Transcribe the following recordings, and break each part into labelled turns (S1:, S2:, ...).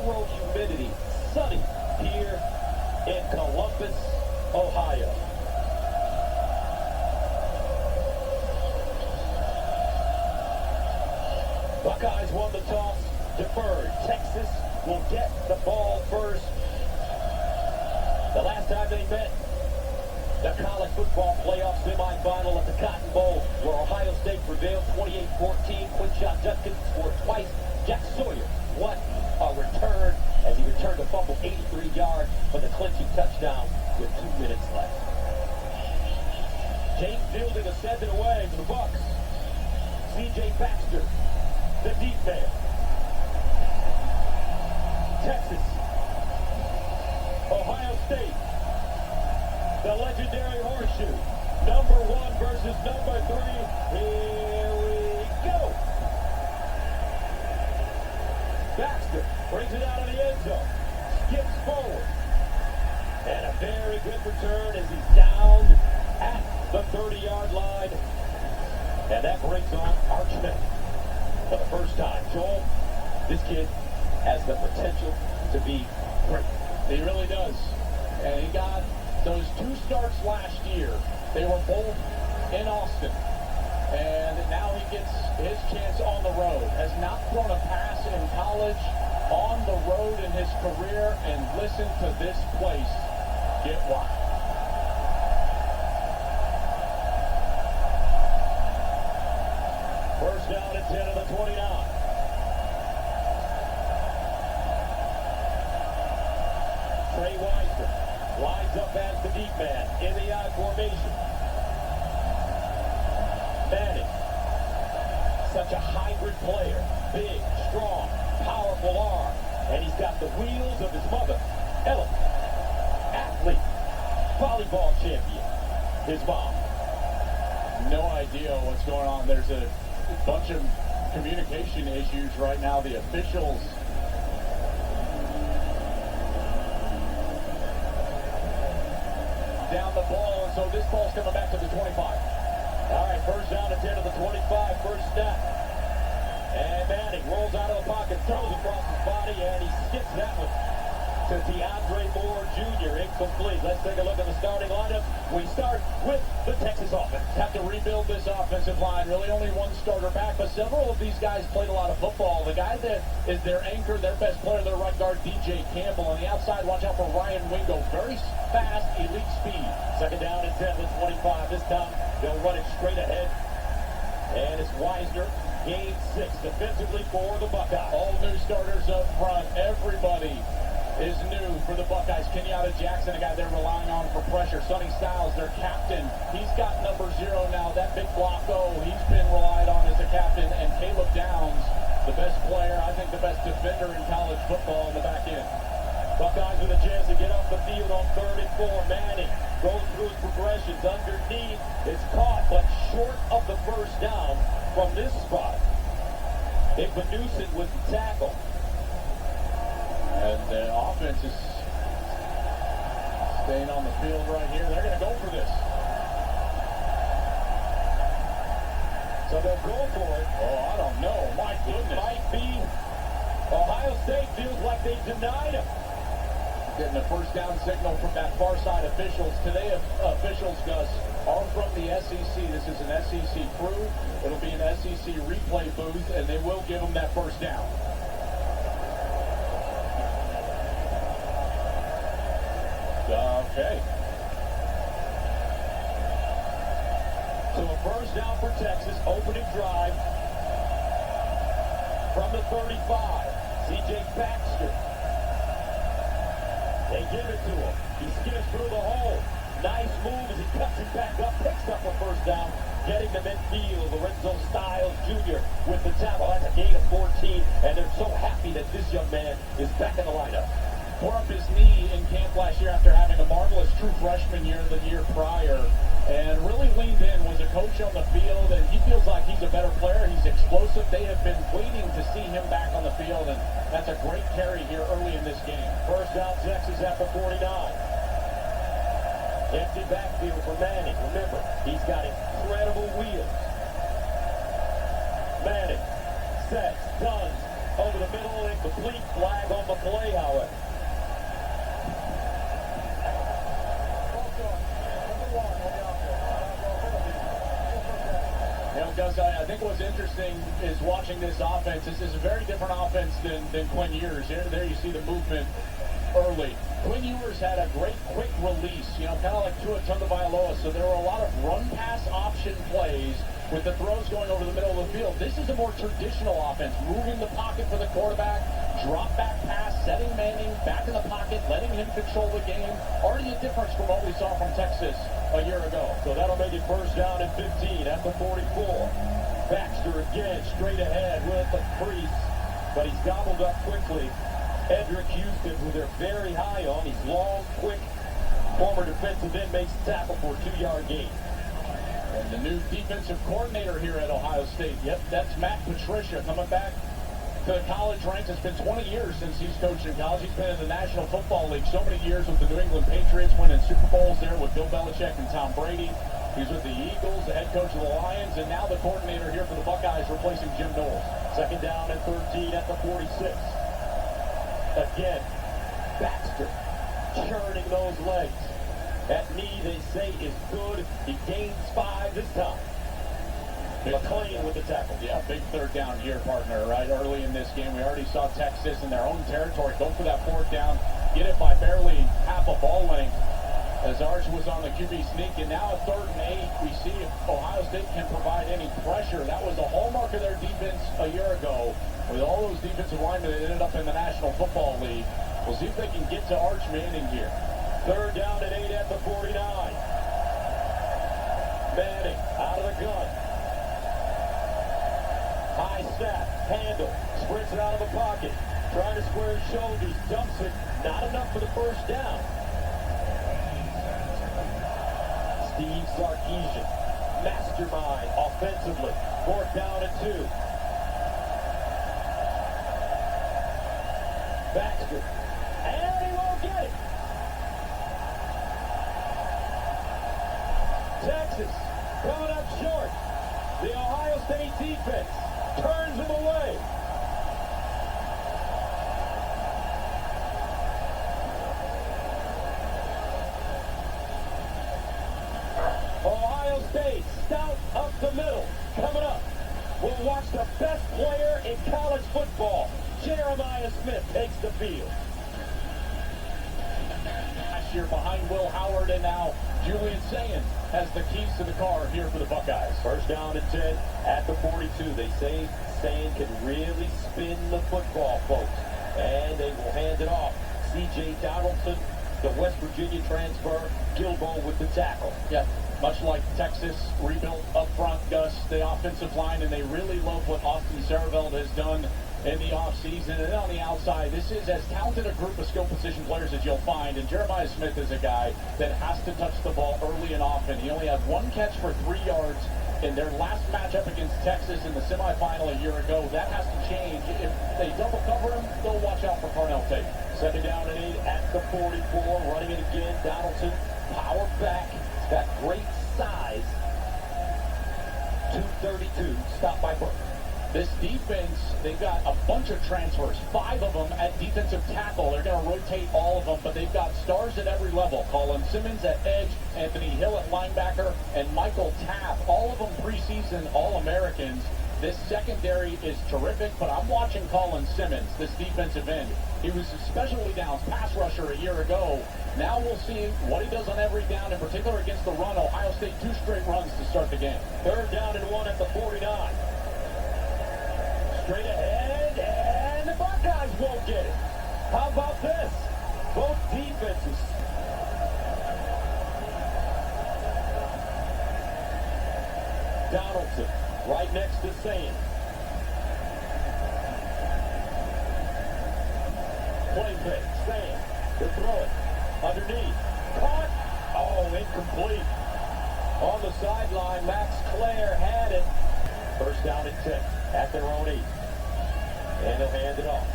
S1: zero humidity, sunny here in Columbus, Ohio. Buckeyes won the toss, deferred. Texas will get the ball first. The last time they met, the college football playoff semifinal at the Cotton Bowl, where Ohio State prevailed 28-14. Quinshon Judkins scored twice. Jack Sawyer, what a return as he returned a fumble 83 yards for the clinching touchdown with 2 minutes left. James Fielding has sent it away for the Bucks. C.J. Baxter, the deep man. Texas, Ohio State, the legendary horseshoe. Number 1 versus number 3. Here we go. Baxter brings it out of the end zone. Skips forward. And a very good return as he's down at the 30-yard line. And that brings on Arch Manning for the first time. Joel, this kid has the potential to be great.
S2: He really does. And he got those 2 starts last year. They were both in Austin. And now he gets his chance on the road. Has not thrown a pass in college, on the road in his career. And listen to this place get wild.
S1: First down at 10 of the 29. Trey Wiseman lines up as the deep man in the I formation. Manning, such a hybrid player. Big, strong, powerful arm. And he's got the wheels of his mother. Ellen, athlete, volleyball champion. His mom.
S2: No idea what's going on. There's a bunch of communication issues right now. The officials down the ball, and so this ball's coming back to the 25.
S1: All right, first down at 10 of the 25, first snap. And Manning rolls out of the pocket, throws across his body, and he skips that one to DeAndre Moore Jr. Incomplete. Let's take a look at the starting lineup. We start with the Texas offense.
S2: Have to rebuild this offensive line. Really only one starter back, but several of these guys played a lot of football. The guy that is their anchor, their best player, their right guard, DJ Campbell. On the outside, watch out for Ryan Wingo. Very fast, elite speed.
S1: Second down at 10 with 25. This time, they'll run it straight ahead. And it's Wisner, gain 6 defensively for the Buckeyes.
S2: All new starters up front. Everybody is new for the Buckeyes. Kenyatta Jackson, a guy they're relying on for pressure. Sonny Styles, their captain. He's got number 0 now. That big Flacco, he's been relied on as a captain. And Caleb Downs, the best player, I think the best defender in college football in the back end.
S1: Buckeyes with a chance to get off the field on 3rd and 4. Manning goes through his progressions underneath. It's caught, but short of the first down from this spot. Igbenusin with the tackle.
S2: And the offense is staying on the field right here. They're going to go for this.
S1: So they'll go for it.
S2: Oh, I don't know. My goodness.
S1: It might be Ohio State feels like they denied him.
S2: Getting a first down signal from that far side officials. Today, officials, Gus, are from the SEC. This is an SEC crew. It'll be an SEC replay booth, and they will give them that first down. Okay.
S1: So a first down for Texas, opening drive from the 35. C.J. Baxter. They give it to him. He skips through the hole. Nice move as he cuts it back up, picks up a first down, getting to midfield. Lorenzo Styles Jr. with the tackle. That's a gain of 14, and they're so happy that this young man is back in the lineup.
S2: Tore up his knee in camp last year after having a marvelous true freshman year the year prior, and really leaned in, was a coach on the field, and he feels like he's a better player. He's explosive. They have been waiting to see him back on the field, and that's a great carry here early in this game.
S1: First down, Texas at the 49. Empty backfield for Manning. Remember, he's got incredible wheels. Manning sets, guns over the middle, incomplete, flag on the the play, however.
S2: Gus, I think what's interesting is watching this offense. This is a very different offense than Quinn Ewers. There you see the movement early. Quinn Ewers had a great quick release, kind of like Tua Tagovailoa. So there were a lot of run-pass option plays with the throws going over the middle of the field. This is a more traditional offense, moving the pocket for the quarterback, drop-back pass, setting Manning back in the pocket, letting him control the game. Already a difference from what we saw from Texas a year ago.
S1: So that'll make it first down and 15 at the 44. Baxter again straight ahead with the crease, but he's gobbled up quickly. Edric Houston, who they're very high on, he's long, quick, former defensive end, makes the tackle for a 2-yard gain.
S2: And the new defensive coordinator here at Ohio State, yep, that's Matt Patricia coming back to the college ranks. It's been 20 years since he's coached in college. He's been in the National Football League so many years with the New England Patriots, winning Super Bowls there with Bill Belichick and Tom Brady. He's with the Eagles, the head coach of the Lions, and now the coordinator here for the Buckeyes, replacing Jim Knowles.
S1: Second down and 13 at the 46. Again, Baxter churning those legs. That knee, they say, is good. He gains 5 this time. McClain with the tackle.
S2: Yeah, big third down here, partner, right? Early in this game, we already saw Texas in their own territory go for that fourth down, get it by barely half a ball length as Arch was on the QB sneak. And now at 3rd and 8, we see if Ohio State can provide any pressure. That was a hallmark of their defense a year ago with all those defensive linemen that ended up in the National Football League. We'll see if they can get to Arch Manning here.
S1: 3rd down and 8 at the 49. Manning out of the gun. High snap, handle, sprints it out of the pocket, trying to square his shoulders, dumps it, not enough for the first down. Steve Sarkisian, mastermind offensively, 4th down and 2. Baxter, and he won't get it. Texas coming up short. The Ohio State defense turns him away. Ohio State, stout up the middle. Coming up, we'll watch the best player in college football. Jeremiah Smith takes the field.
S2: Last year behind Will Howard, and now Julian Sayin has the keys to the car here for the Buckeyes.
S1: First down and 10 at the 42. They say Sayin can really spin the football, folks. And they will hand it off. C.J. Donaldson, the West Virginia transfer, Gilbo with the tackle.
S2: Yeah, much like Texas, rebuilt up front, Gus, the offensive line, and they really love what Austin Sareveld has done in the offseason. And then on the outside, this is as talented a group of skill position players as you'll find. And Jeremiah Smith is a guy that has to touch the ball early and often. He only had 1 catch for 3 yards in their last matchup against Texas in the semifinal a year ago. That has to change. If they double cover him, they'll watch out for Carnell Tate.
S1: Second down and 8 at the 44. Running it again. Donaldson, power back. He's got great size. 232. Stop by Burke.
S2: This defense, they've got a bunch of transfers, 5 of them at defensive tackle. They're going to rotate all of them, but they've got stars at every level. Colin Simmons at edge, Anthony Hill at linebacker, and Michael Tapp, all of them preseason All-Americans. This secondary is terrific, but I'm watching Colin Simmons, this defensive end. He was a specialty downs pass rusher a year ago. Now we'll see what he does on every down, in particular against the run. Ohio State 2 straight runs to start the game.
S1: 3rd down and 1 at the 49. Straight ahead, and the Buckeyes won't get it. How about this? Both defenses. Donaldson, right next to Sayin. Play fake, Sayin. To throw it. Underneath. Caught. Oh, incomplete. On the sideline, Max Clare had it. First down and 10 at their own 8. And they'll hand it off.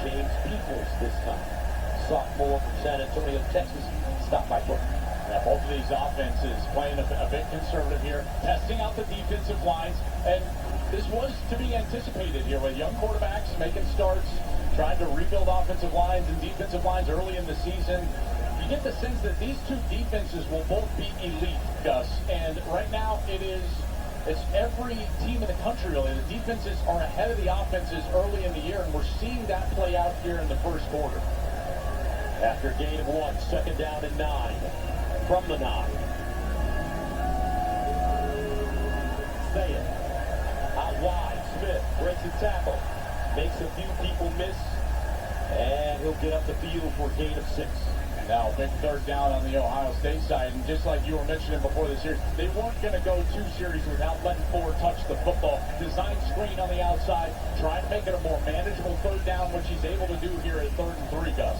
S1: James Peoples this time. Sophomore from San Antonio, Texas. Stop by Brooke.
S2: Now, both of these offenses playing a bit conservative here, testing out the defensive lines, and this was to be anticipated here with young quarterbacks making starts tried to rebuild offensive lines and defensive lines early in the season. You get the sense that these two defenses will both be elite, Gus. And right now it's every team in the country really. The defenses are ahead of the offenses early in the year, and we're seeing that play out here in the first quarter.
S1: After a gain of 1, second down and 9 from the 9. Say it. Out wide, Smith breaks a tackle, makes a few people miss, and he'll get up the field for a gain of 6.
S2: Now, big third down on the Ohio State side, and just like you were mentioning before the series, they weren't going to go 2 series without letting Ford touch the football. Design screen on the outside, trying to make it a more manageable third down, which he's able to do here at 3rd and 3, Gus.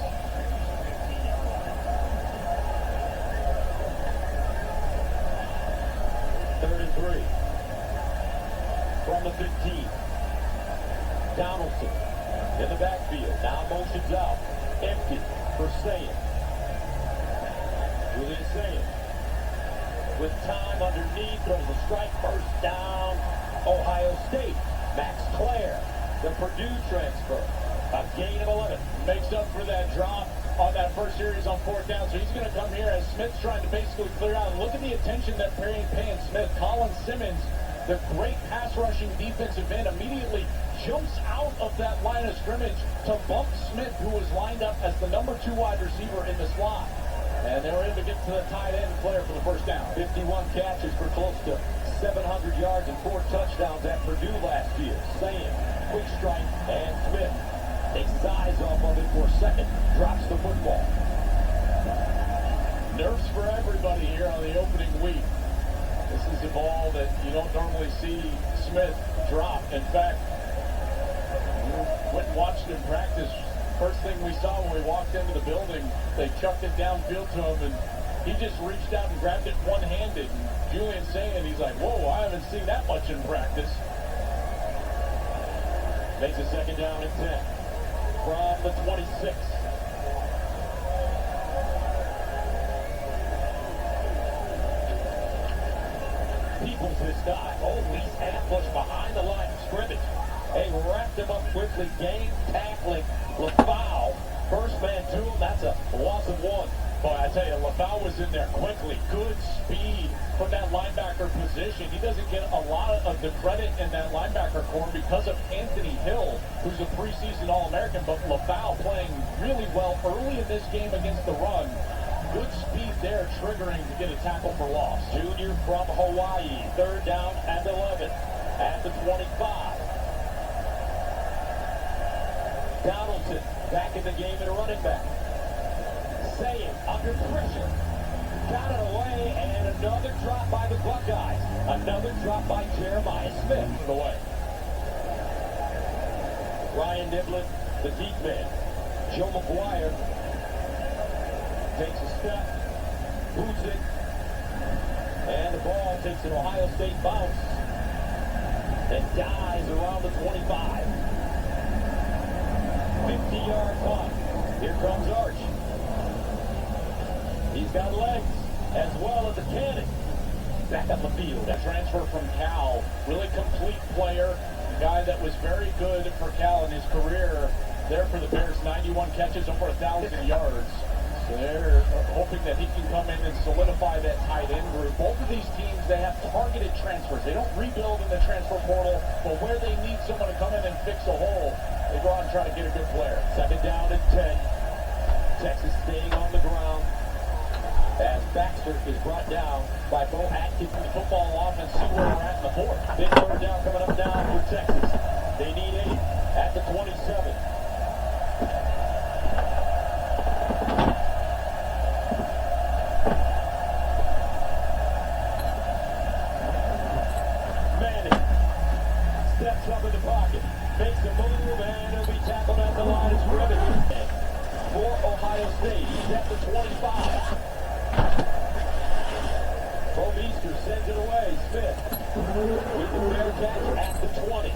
S1: Third and 3 from the 15. Donaldson in the backfield, now motions out, empty for Saying. Julian Saying with time underneath, throws a strike, first down, Ohio State. Max Clare, the Purdue transfer, a gain of 11.
S2: Makes up for that drop on that first series on 4th down, so he's going to come here as Smith's trying to basically clear out. And look at the attention that paying Smith. Colin Simmons, the great pass rushing defensive end, immediately jumps out of that line of scrimmage to bump Smith, who was lined up as the number 2 wide receiver in the slot. And they were able to get to the tight end player for the first down.
S1: 51 catches for close to 700 yards and 4 touchdowns at Purdue last year. Saying, quick strike, and Smith takes his eyes off of it for a second, drops the football.
S2: Nerves for everybody here on the opening week. This is a ball that you don't normally see Smith drop. In fact, we went and watched him practice. First thing we saw when we walked into the building, they chucked it downfield to him, and he just reached out and grabbed it one-handed. And Julian's saying, he's like, whoa, I haven't seen that much in practice.
S1: Makes a second down and 10 from the 26. Peoples this time. Oh, he's ambushed behind the line of scrimmage. They wrapped him up quickly. Game tackling LaFau. First man to him. That's a loss of 1.
S2: Boy, I tell you, LaFau was in there quickly. Good speed from that linebacker position. He doesn't get a lot of the credit in that linebacker corps because of Anthony Hill, who's a preseason All-American, but LaFau playing really well early in this game against the run. Good speed there, triggering to get a tackle for loss.
S1: Junior from Hawaii. Third down and 11 at the 25. Donaldson back in the game and running back. Saying under pressure. Got it away, and another drop by the Buckeyes. Another drop by Jeremiah Smith.
S2: Away.
S1: Ryan Niblett, the deep man. Joe McGuire takes a step, moves it, and the ball takes an Ohio State bounce and dies around the 25. 50-yard punt. Here comes Arch. He's got legs as well as a cannon. Back up the field.
S2: That transfer from Cal, really complete player. A guy that was very good for Cal in his career. There for the Bears, 91 catches, over 1,000 yards. So they're hoping that he can come in and solidify that tight end group. Both of these teams, they have targeted transfers. They don't rebuild in the transfer portal, but where they need someone to come in and fix a hole, they go out and try to get a good player.
S1: Second down and 10. Texas staying on the ground as Baxter is brought down by Bo Atkins.
S2: The football offense, see where we're at in the 4th.
S1: Big third down coming up down for Texas. They need 8 at the 27. Manning steps up in the pocket, makes a move, and he'll be tackled at the line of scrimmage. For Ohio State, he's at the 25. Bo Meester sends it away. Smith with the fair catch at the 20.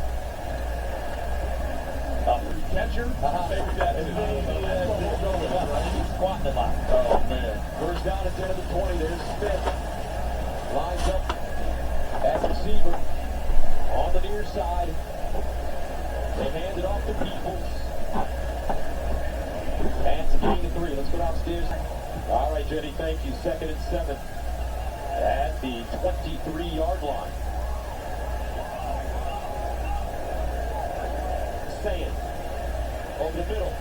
S2: Catcher? Maybe that's it.
S1: He's squatting a lot.
S2: Oh, man.
S1: First down at the end of the 20. There's Smith. Lines up at receiver on the near side. They hand it off to Peoples. downstairs. All right, Jenny, thank you. 2nd and 7 at the 23-yard line. Saying over the middle.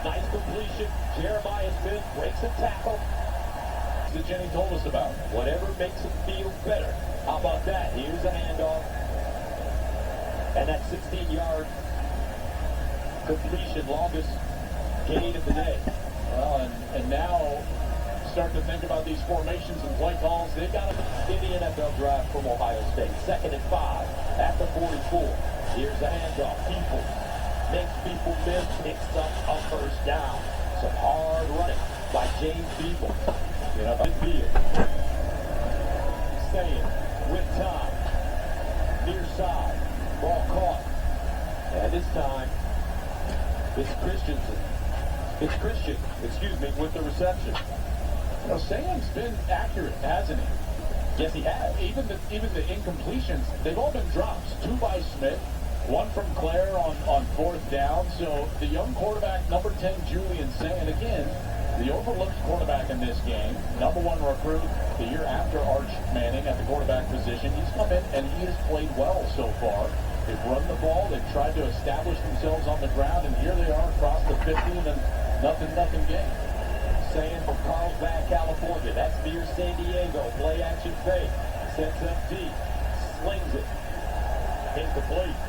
S1: Nice completion. Jeremiah Smith breaks a tackle
S2: That Jenny told us about.
S1: Whatever makes him feel better. How about that? Here's a handoff. And that 16-yard completion, longest gain of the day.
S2: Well, and now start to think about these formations and play calls. They've got
S1: in the NFL draft from Ohio State. 2nd and 5 at the 44. Here's the handoff. People makes people miss, picks up a first down. Some hard running by James People. Midfield. Saying with time. Near side. Ball caught. And this time, it's Christian, with the reception.
S2: You know, Sam's been accurate, hasn't he?
S1: Yes, he has.
S2: Even the incompletions, they've all been drops. 2 by Smith, 1 from Claire on 4th down. So the young quarterback, number 10, Julian Sayin, again, the overlooked quarterback in this game, number 1 recruit the year after Arch Manning at the quarterback position. He's come in and he has played well so far. They've run the ball, they've tried to establish themselves on the ground, and here they are across the 15 and nothing game.
S1: Saying from Carlsbad, California. That's near San Diego. Play action fake. Sets up deep. Slings it. Incomplete.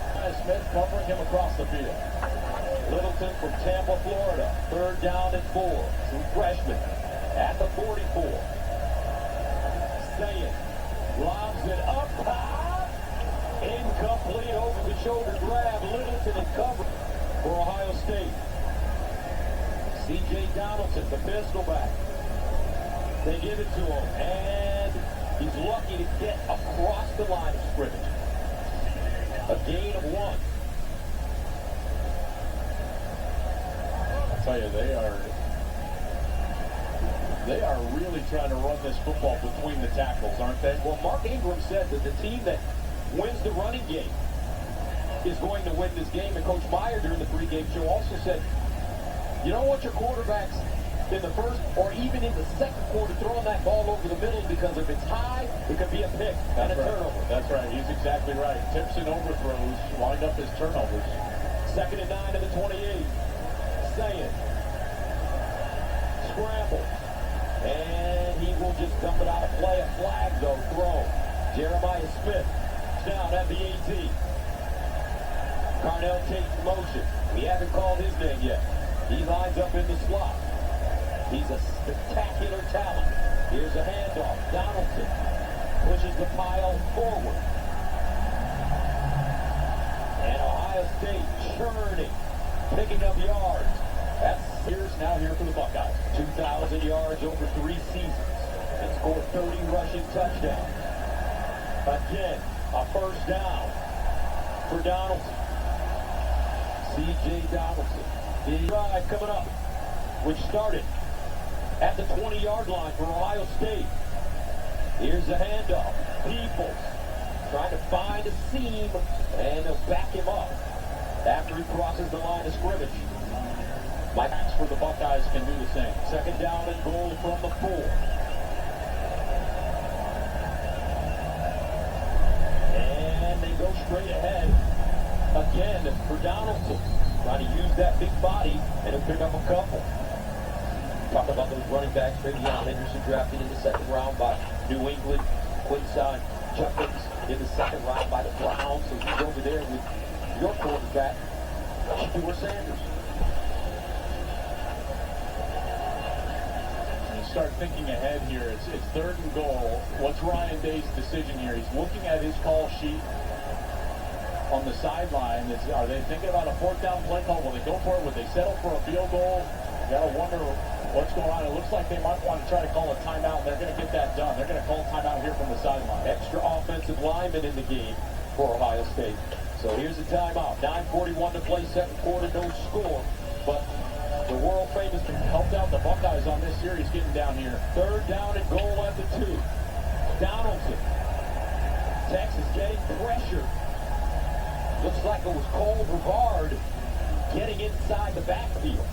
S2: Smith covering him across the field.
S1: Littleton from Tampa, Florida. 3rd down and 4. True freshman at the 44. Saying lobs it up high. Incomplete, over the shoulder grab. Littleton in cover for Ohio State. C.J. Donaldson, the pistol back. They give it to him, and he's lucky to get across the line of scrimmage. A gain of 1.
S2: I'll tell you, they are really trying to run this football between the tackles, aren't they?
S1: Well, Mark Ingram said that the team that wins the running game is going to win this game, and Coach Meyer during the pregame show also said, you don't want your quarterbacks in the first or even in the second quarter throwing that ball over the middle, because if it's high, it could be a pick and a turnover.
S2: That's right. He's exactly right. Tips and overthrows wind up as turnovers.
S1: 2nd and 9 to the 28. Saying. Scramble. And he will just dump it out of play. A flag, though, thrown. Jeremiah Smith down at the 18. Carnell takes motion. We haven't called his name yet. He lines up in the slot. He's a spectacular talent. Here's a handoff. Donaldson pushes the pile forward. And Ohio State churning, picking up yards. That's now here for the Buckeyes. 2,000 yards over 3 seasons. And scored 30 rushing touchdowns. Again, a first down for Donaldson. C.J. Donaldson. The drive coming up, which started at the 20-yard line for Ohio State. Here's the handoff. Peoples trying to find a seam, and they'll back him up after he crosses the line of scrimmage.
S2: Backs for the Buckeyes can do the same.
S1: 2nd down and goal from the 4. And they go straight ahead again for Donaldson. Trying to use that big body, and he'll pick up a couple. Talk about those running backs. Ravion Henderson drafted in the 2nd round by New England. Quincy Judkins in the 2nd round by the Browns. So he's over there with your quarterback, Shedeur Sanders.
S2: You start thinking ahead here. It's 3rd and goal. What's Ryan Day's decision here? He's looking at his call sheet on the sideline. Are they thinking about a 4th down play call? Will they go for it? Would they settle for a field goal? You gotta wonder what's going on. It looks like they might want to try to call a timeout. They're going to get that done. They're going to call a timeout here from the sideline.
S1: Extra offensive lineman in the game for Ohio State. So here's the timeout. 9:41 to play, 2nd quarter, no score. But the world famous
S2: helped out the Buckeyes on this series getting down here.
S1: 3rd down and goal at the 2. Donaldson. Texas getting pressure. Looks like it was Cole Brevard getting inside the backfield.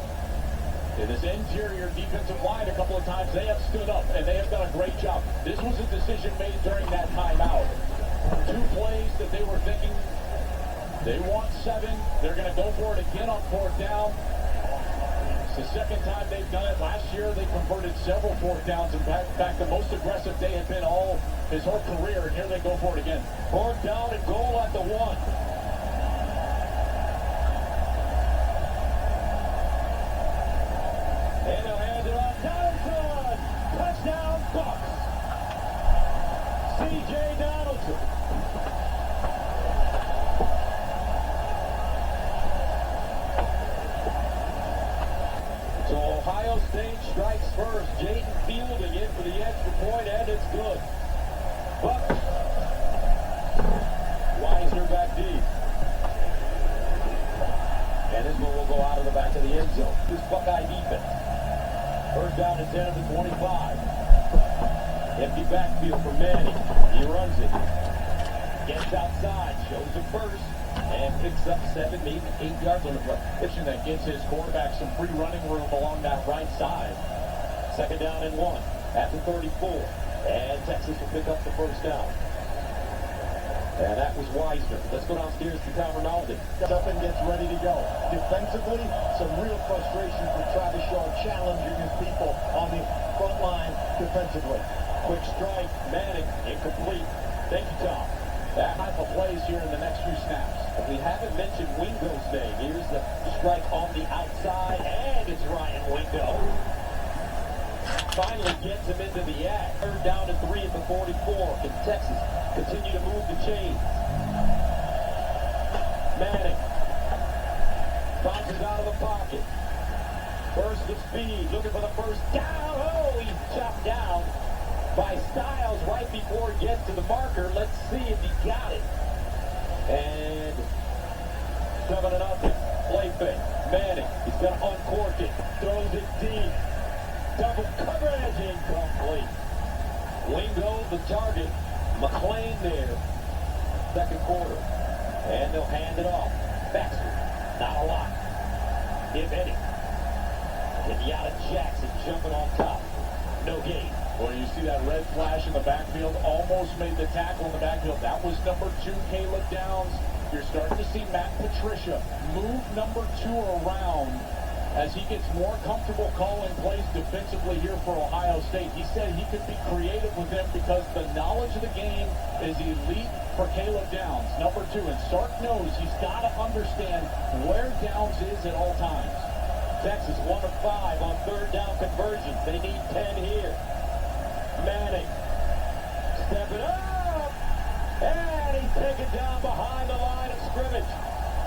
S2: In this interior defensive line, a couple of times they have stood up, and they have done a great job. This was a decision made during that timeout. 2 plays that they were thinking they want 7. They're going to go for it again on 4th down. It's the second time they've done it. Last year, they converted several 4th downs. In fact, the most aggressive they had been his whole career, and here they go for it again.
S1: 4th down and goal at the 1. And they'll hand it off. Donaldson! Touchdown, Bucks! C.J. Donaldson. So Ohio State strikes first. Jaden fielding in for the extra point, and it's good. Bucks. Weiser back deep. And this one will go out of the back of the end zone. This Buckeye defense. First down and 10 at the 25. Empty backfield for Manning. He runs it. Gets outside. Shows it first. And picks up 7, maybe 8 yards on the play.
S2: Pitching that gives his quarterback some free running room along that right side.
S1: Second down and 1 at the 34. And Texas will pick up the first down. And that was Weiser. Let's go downstairs to Tom Rinaldi.
S3: Up and gets ready to go. Defensively, some real frustration for Travis Shaw challenging his people on the front line defensively.
S1: Quick strike, Manning, incomplete. Thank you, Tom.
S2: That type of plays here in the next few snaps.
S1: We haven't mentioned Wingo's name. Here's the strike on the outside, and it's Ryan Wingo. Finally gets him into the act. Third down and 3 at the 44. Can Texas continue to move the chains? Manning bounces out of the pocket. Burst of speed, looking for the first down. Oh, he's chopped down by Styles right before he gets to the marker. Let's see if he got it. And 7-0. Play fake. Manning, he's going to uncork it. Throws it deep. Double coverage, incomplete. Wingo the target. McClain there. Second quarter. And they'll hand it off. Baxter, not a lot, if any. Kenyatta Jackson jumping on top. No gain.
S2: Well, you see that red flash in the backfield. Almost made the tackle in the backfield. That was number 2, Caleb Downs. You're starting to see Matt Patricia move number 2 around as he gets more comfortable calling plays defensively here for Ohio State. He said he could be creative with him because the knowledge of the game is elite for Caleb Downs, number 2. And Sark knows he's got to understand where Downs is at all times.
S1: Texas 1 of 5 on third down conversions. They need 10 here. Manning stepping up, and he's taken down behind the line of scrimmage.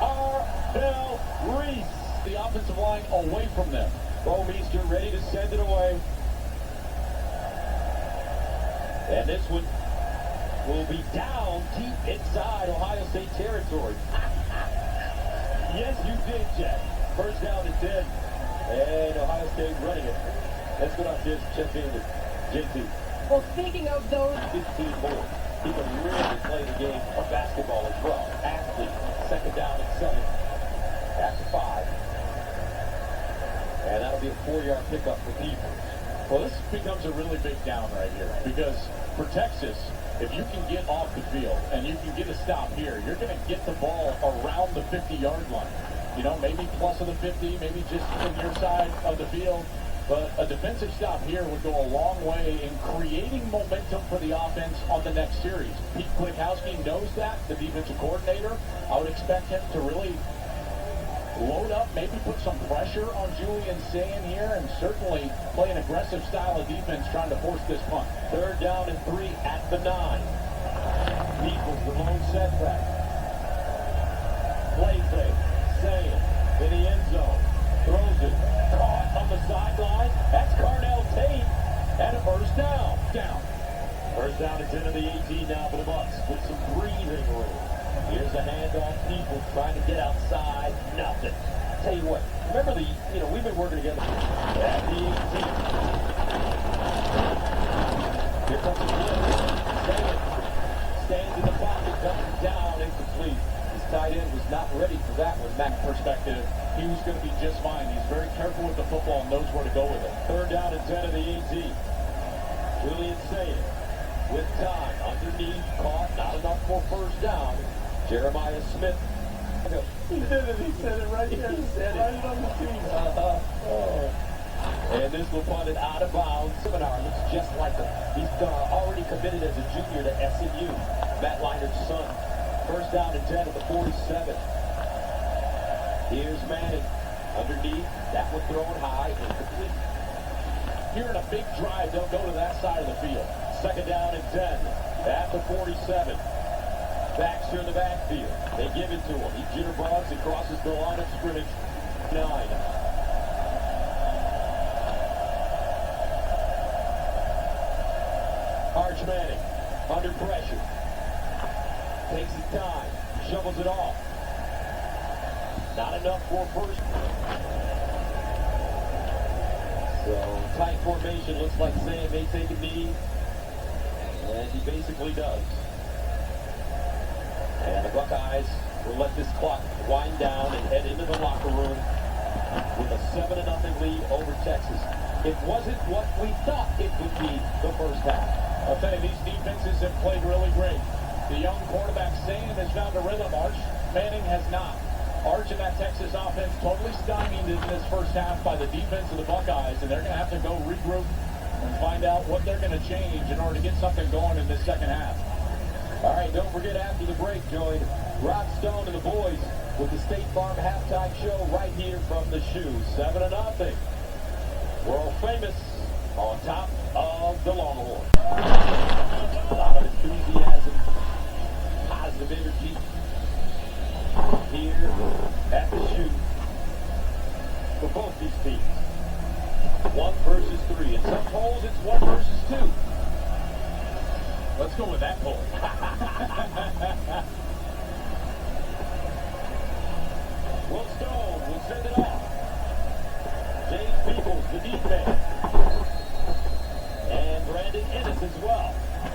S1: Arvell Reese.
S2: The offensive line away from them.
S1: Bomeister ready to send it away. And this one will be down deep inside Ohio State territory. Yes, you did, Jack. First down and 10. And Ohio State running it. Let's go downstairs and check in with JT.
S4: Well, speaking of those
S1: 15 more. He can really play the game of basketball as well. Athlete, second down and 7. After 5. And that'll be a 4-yard pickup for People.
S2: Well, this becomes a really big down right here because for Texas, if you can get off the field and you can get a stop here, you're going to get the ball around the 50-yard line. You know, maybe plus of the 50, maybe just from your side of the field. But a defensive stop here would go a long way in creating momentum for the offense on the next series. Pete Kwiatkowski knows that, the defensive coordinator. I would expect him to really load up, maybe put some pressure on Julian Sayin here, and certainly play an aggressive style of defense trying to force this punt.
S1: Third down and 3 at the 9. Peoples, the lone setback. Play fake. Sayin in the end zone. Throws it. Caught on the sideline. That's Carnell Tate. And a first down. First down is into the 18 now for the Bucks with some breathing room. Here's a handoff. People trying to get outside. Nothing. Tell you what, remember we've been working together at the 18. Here comes the blitz. Stands in the pocket, comes down, incomplete. His tight end was not ready for that one.
S2: That perspective, he was going to be just fine. He's very careful comfortable with the football and knows where to go with it.
S1: 3rd down and 10 of the 18. Julian Saying with time underneath, caught, not enough for 1st down. Jeremiah Smith.
S2: He did it. He said it right there. He said it right on the team.
S1: And this will punt it out of bounds. Seminar looks just like him. He's already committed as a junior to SMU. Matt Leiner's son. 1st down and 10 at the 47. Here's Manning underneath. That one thrown high, incomplete.
S2: Here in a big drive, they'll go to that side of the field.
S1: 2nd down and 10 at the 47. Baxter in the backfield. They give it to him. He jitterbugs and crosses the line of scrimmage. 9. Arch Manning under pressure. Takes his time. Shovels it off. Not enough for 1st. So tight formation. Looks like Sam may take a knee. And he basically does. And the Buckeyes will let this clock wind down and head into the locker room with a 7-0 lead over Texas. It wasn't what we thought it would be the 1st half.
S2: I'll tell you, these defenses have played really great. The young quarterback, Sam, has found a rhythm. Arch Manning has not. Arch and that Texas offense totally stymied in this 1st half by the defense of the Buckeyes, and they're going to have to go regroup and find out what they're going to change in order to get something going in this 2nd half.
S1: All right, don't forget after the break, join Rod Stone and the boys with the State Farm halftime show right here from the shoe. 7-0. World famous on top of the Longhorn. A lot of enthusiasm, positive energy here at the shoe for both these teams. 1 versus 3. In some polls, it's 1 versus 2.
S2: Let's go with that poll.
S1: Will Stone will send it off. James Peoples, the deep man. And Brandon Ennis as well.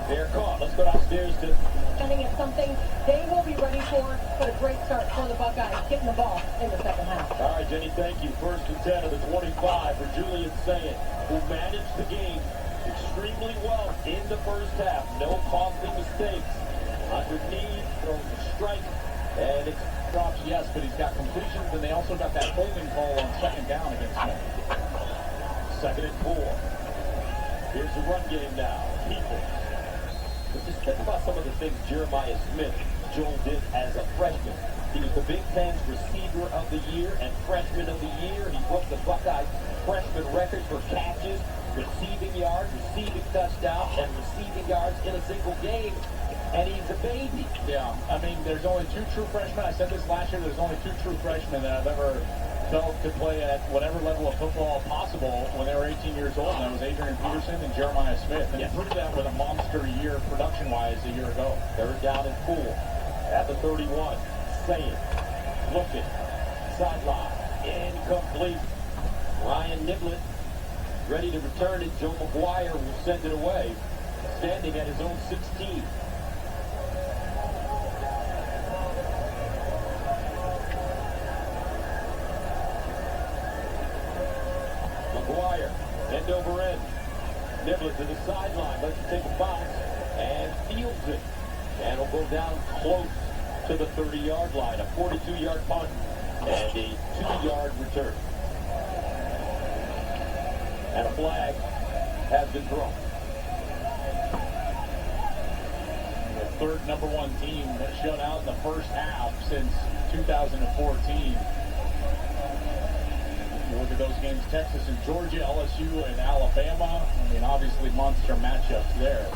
S1: They're caught. Let's go downstairs to...
S4: I think it's something they will be ready for, but a great start for the Buckeyes, getting the ball in the 2nd half.
S1: All right, Jenny, thank you. 1st and 10 of the 25 for Julian Saying, who managed the game extremely well in the 1st half. No costly mistakes. Underneath, throws a strike, and it's
S2: Drops, yes, but he's got completions, and they also got that holding call on 2nd down against him.
S1: 2nd and 4. Here's the run game now. People. But just think about some of the things Jeremiah Smith, Joel, did as a freshman. He was the Big Ten's receiver of the year and freshman of the year. He broke the Buckeyes freshman record for catches, receiving yards, receiving touchdowns, and receiving yards in a single game. And he's a baby.
S2: Yeah, I mean, there's only 2 true freshmen. I said this last year. There's only 2 true freshmen that I've ever felt could play at whatever level of football possible when they were 18 years old. And that was Adrian Peterson and Jeremiah Smith. And he proved that with a monster year production-wise a year ago.
S1: 3rd down and 4 at the 31. Saying, looking, sideline, incomplete. Ryan Niblett ready to return it. Joe McGuire will send it away, standing at his own 16. McGuire, end over end. Niblett to the sideline, lets it take a bounce, and fields it. And will go down close to the 30-yard line. A 42-yard punt and a 2-yard return. And a flag has been thrown.
S2: The 3rd #1 team that shut out in the 1st half since 2014. Look at those games, Texas and Georgia, LSU and Alabama. I mean, obviously monster matchups there.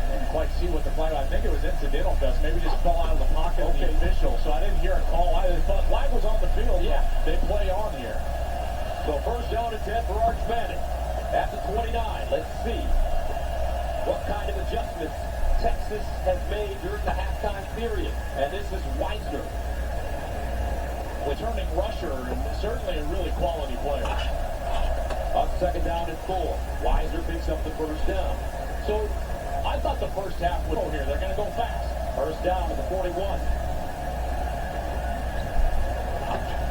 S2: Didn't quite see what the flag, I think it was incidental, Gus. Maybe just fell out of the pocket of the official. So I didn't hear a call. I thought the flag was on the field. Yeah, they play on here.
S1: So 1st down and 10 for Arch Manning. At the 29, let's see what kind of adjustments Texas has made during the halftime period. And this is Weisner.
S2: Returning rusher, and certainly a really quality player.
S1: On 2nd down and 4, Weisner picks up the 1st down.
S2: So I thought the 1st half would go here. They're going to go fast.
S1: 1st down at the 41.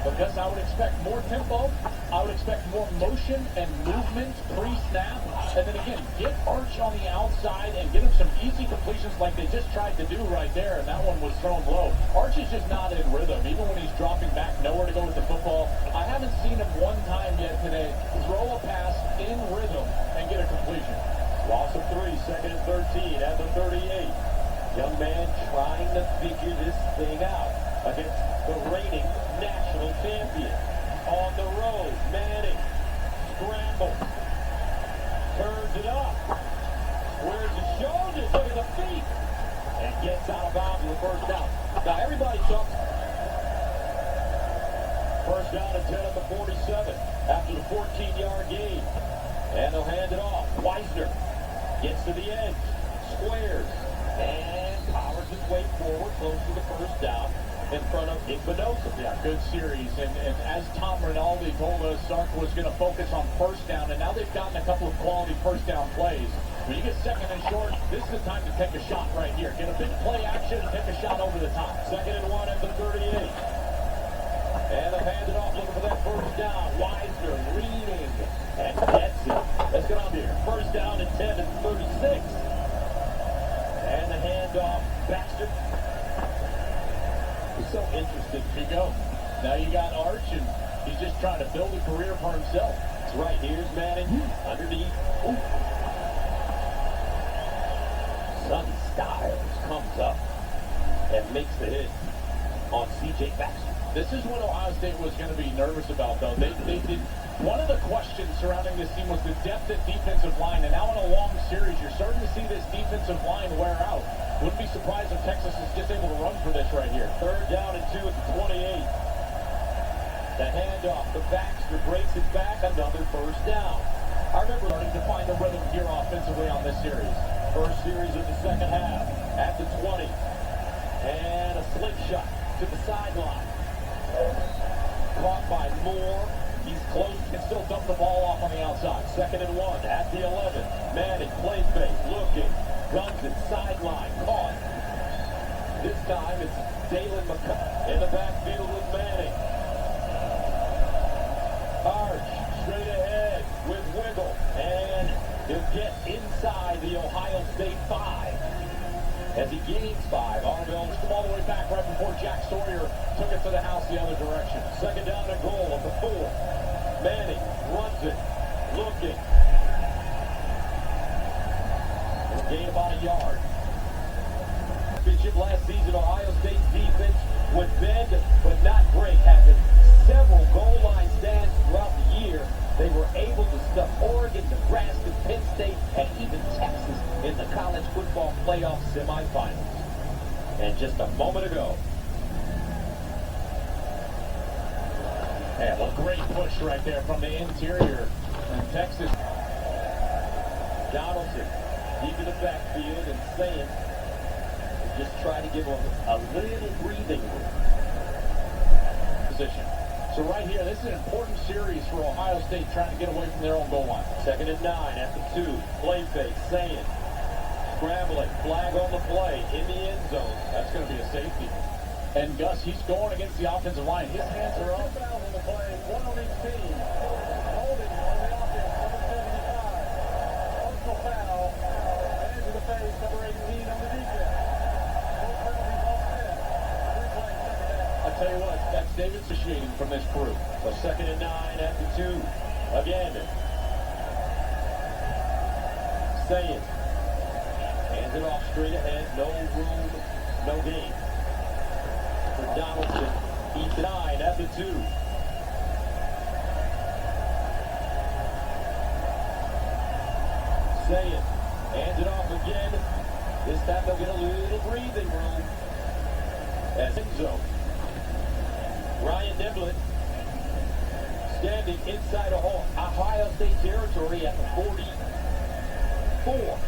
S2: Because I would expect more tempo. I would expect more motion and movement pre-snap. And then again, get Arch on the outside and get him some easy completions like they just tried to do right there. And that one was thrown low. Arch is just not in rhythm. Even when he's dropping back, nowhere to go with the football. I haven't seen him one time yet today throw a pass in rhythm and get a completion.
S1: Loss of 3, second and 13 at the 38. Young man trying to figure this thing out against the reigning national champion. On the road, Manning scrambles, turns it up, squares his shoulders, look at the feet, and gets out of bounds with the first down. Now everybody talks. First down and 10 at the 47 after the 14-yard gain. And they'll hand it off. Weisner gets to the edge, squares, and powers his way forward, close to the first down in front of Igbenogza.
S2: Yeah, good series. And as Tom Rinaldi told us, Sark was going to focus on first down, and now they've gotten a couple of quality first down plays. When you get second and short, this is the time to take a shot right here. Get a big play action and take a shot over the top.
S1: Second and 1 at the 38. And they'll hand it off, looking for that first down. Weisner leaning, and gets it. Let's get on here. First down and 10 at 36. And the handoff, Baxter. He's so interested.
S2: Here you go. Now you got Arch, and he's just trying to build a career for himself.
S1: That's right. Here's Manning underneath. Ooh. Sonny Styles comes up and makes the hit on C.J. Baxter.
S2: This is what Ohio State was going to be nervous about, though. They did. One of the questions surrounding this team was the depth at defensive line, and now in a long series, you're starting to see this defensive line wear out. Wouldn't be surprised if Texas is just able to run for this right here.
S1: Third down and 2 at the 28. The handoff, the Baxter breaks it back, another first down.
S2: I remember starting to find the rhythm here offensively on this series.
S1: First series of the second half at the 20. And a slingshot to the sideline. Caught by Moore. He's close, can still dump the ball off on the outside. Second and 1 at the 11. Manning, play fake, looking, guns it, sideline, caught. This time it's Dalen McCullough in the backfield with Manning. Arch straight ahead with wiggle, and he'll get inside the Ohio State 5. As he gains 5, Arvell
S2: Come all the way back right before Jack Sawyer took it to the house the other direction.
S1: second down and goal at the 4. Manning runs it, looking. He'll gain about a yard. Championship last season, Ohio State's defense would bend, but not break, having several goal line stands throughout the year. They were able to stuff Oregon, Nebraska, Penn State, and even Texas in the college football playoff semifinals. And just a moment ago,
S2: And a great push right there from the interior. And Texas.
S1: Donaldson deep in the backfield and saying, just try to give him a little breathing room.
S2: Position. So right here, this is an important series for Ohio State trying to get away from their own goal line.
S1: Second and 9 at the 2. Play fake, saying, scrambling, flag on the play in the end zone.
S2: That's going to be a safety. And Gus, he's going against the offensive line. His hands are up.
S3: Fouls on the play, one on each team. Holding on the offense, number 75. Personal foul. Hands to the face, number 18 on the defense. Both penalties offset. Replay, second down.
S2: I'll tell you what, that's David officiating from this crew.
S1: So second and 9 at the 2. Again. Saying, hands it off straight ahead. No room, no gain. For Donaldson, he's 9 at the 2. Saying, hands it off again. This time they'll get a little breathing room. As end zone. Ryan Niblett standing inside Ohio State territory at the 44.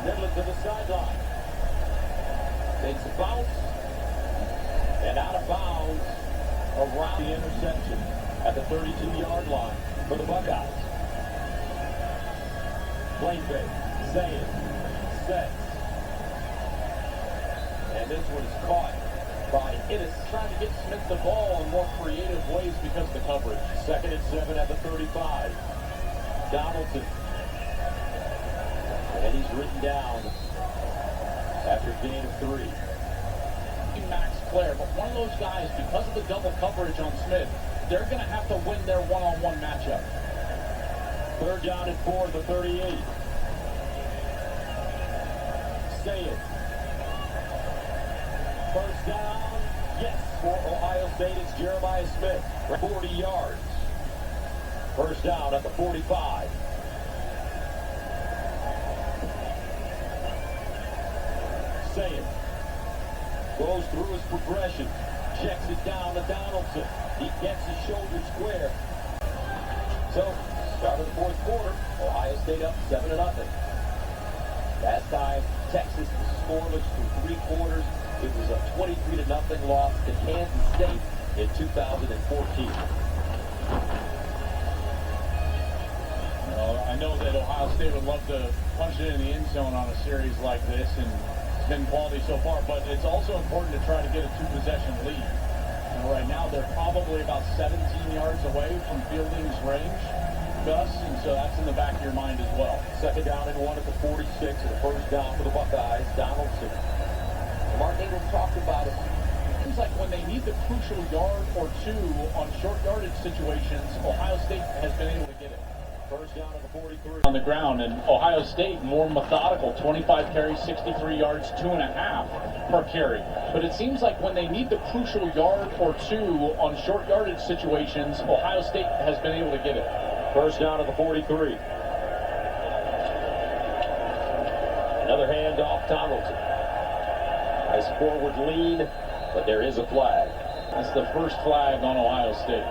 S1: Niblett to the sideline. Takes a bounce. And out of bounds around the interception at the 32-yard line for the Buckeyes. Play fake. Saying. Sets.
S2: And this one is caught by Innes, trying to get Smith the ball in more creative ways because of the coverage.
S1: 2nd and 7 at the 35. Donaldson. And he's written down after a gain of 3.
S2: Max Clare, but one of those guys, because of the double coverage on Smith, they're going to have to win their one-on-one matchup.
S1: 3rd down and 4 at the 38. Say it. First down, yes, for Ohio State, it's Jeremiah Smith. 40 yards. First down at the 45. Say it. Goes through his progression. Checks it down to Donaldson. He gets his shoulder square. So, start of the 4th quarter. Ohio State up 7-0. Last time, Texas was scoreless through 3 quarters. It was a 23-0 loss to Kansas State in 2014.
S2: I know that Ohio State would love to punch it in the end zone on a series like this, and it's been quality so far, but it's also important to try to get a 2-possession lead. And right now, they're probably about 17 yards away from fielding's range, Gus, and so that's in the back of your mind as well.
S1: 2nd down and 1 at the 46, and a first down for the Buckeyes. Donaldson. Mark Ingram talked about it.
S2: Seems like when they need the crucial yard or 2 on short yardage situations, Ohio State has been able to get it.
S1: First down at the 43.
S2: On the ground, and Ohio State more methodical, 25 carries, 63 yards, 2.5 per carry. But it seems like when they need the crucial yard or 2 on short yardage situations, Ohio State has been able to get it.
S1: First down at the 43. Another handoff, Donaldson. Nice forward lean, but there is a flag.
S2: That's the first flag on Ohio State.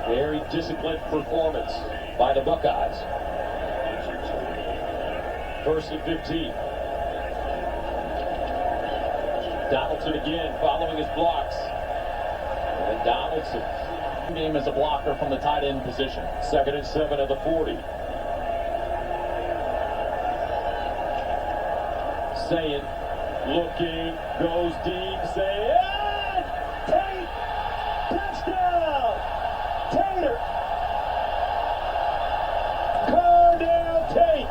S1: Very disciplined performance by the Buckeyes. 1st and 15. Donaldson again following his blocks. And Donaldson.
S2: Game as a blocker from the tight end position.
S1: 2nd and 7 at the 40. Saying, looking, goes deep, saying, Tate! Touchdown! Tater! Cardell Tate!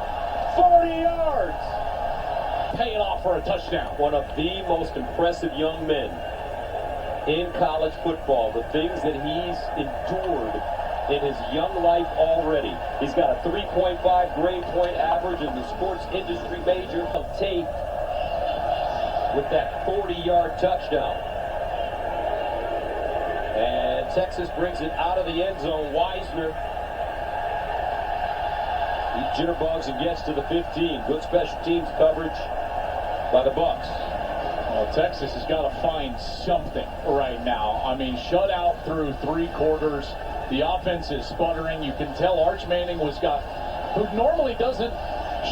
S1: 40 yards!
S2: Paying off for a touchdown.
S1: One of the most impressive young men in college football. The things that he's endured in his young life already. He's got a 3.5 grade point average in the sports industry major. Of Tate with that 40-yard touchdown. And Texas brings it out of the end zone. Weisner. He jitterbugs and gets to the 15. Good special teams coverage by the Bucks.
S2: Well, Texas has got to find something right now. I mean, shut out through 3 quarters. The offense is sputtering. You can tell Arch Manning who normally doesn't